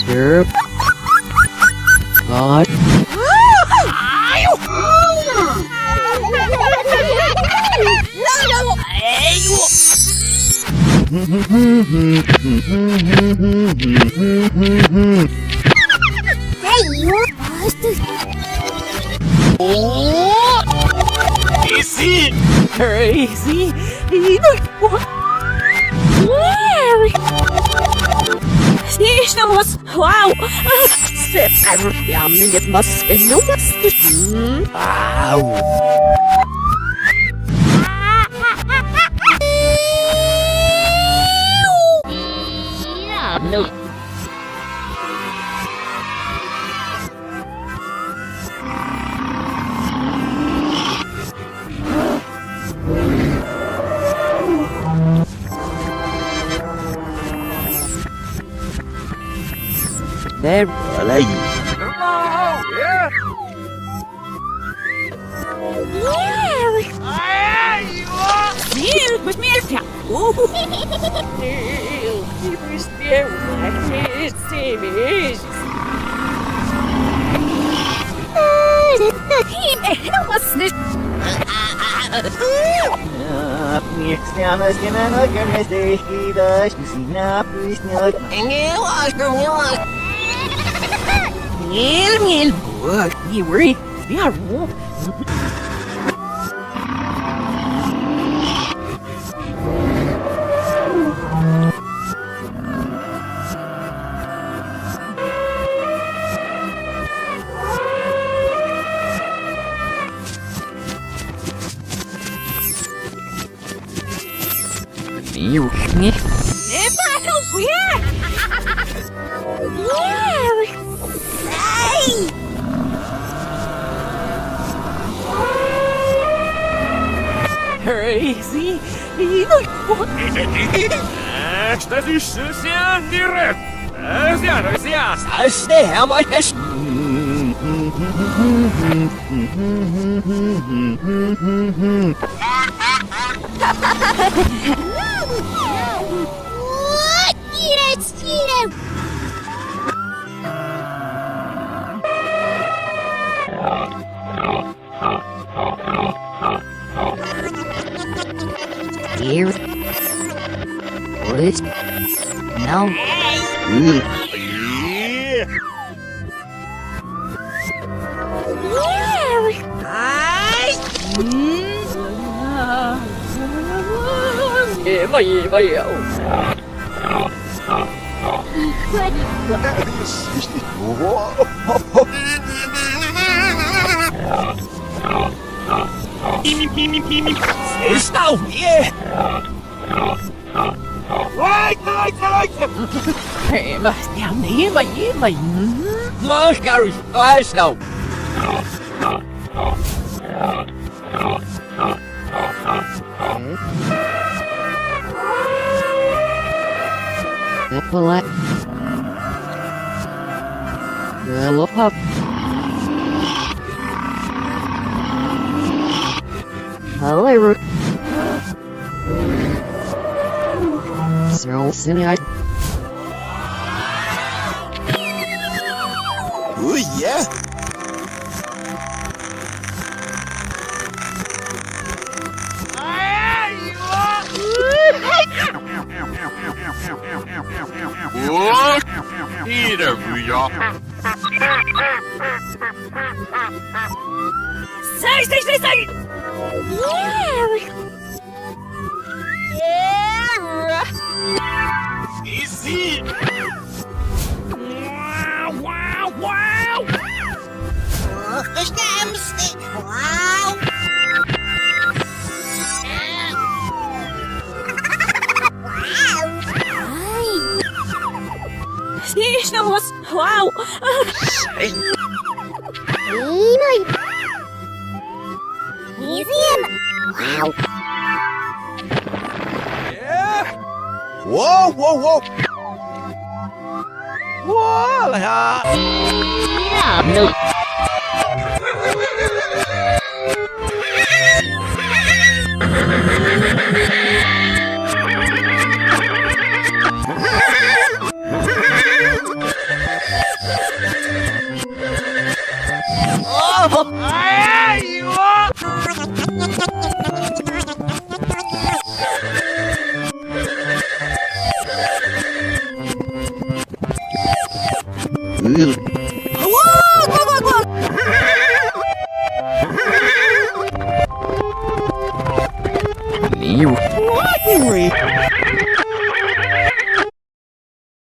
Here. God. Easy! Crazy. Слышно, вау! Я мне маскину. Au! No. There. Olha aí. Sim, mas me arrepia. Миль, вот, не worry, я рву. You. Me. Crazy. Esta distância é direta. Asias. Stay. I'm like this. Here. What is? No. Está o quê? Vai! Hey, mas ja, nee, maar Los, Gary. Let's go. What? Hello, pup. Hello. So, silly, Oh, yeah! Oh, either of you. Sai! Easy! Wow! Слышно, вау! Whoa! Voila! No. Ugh.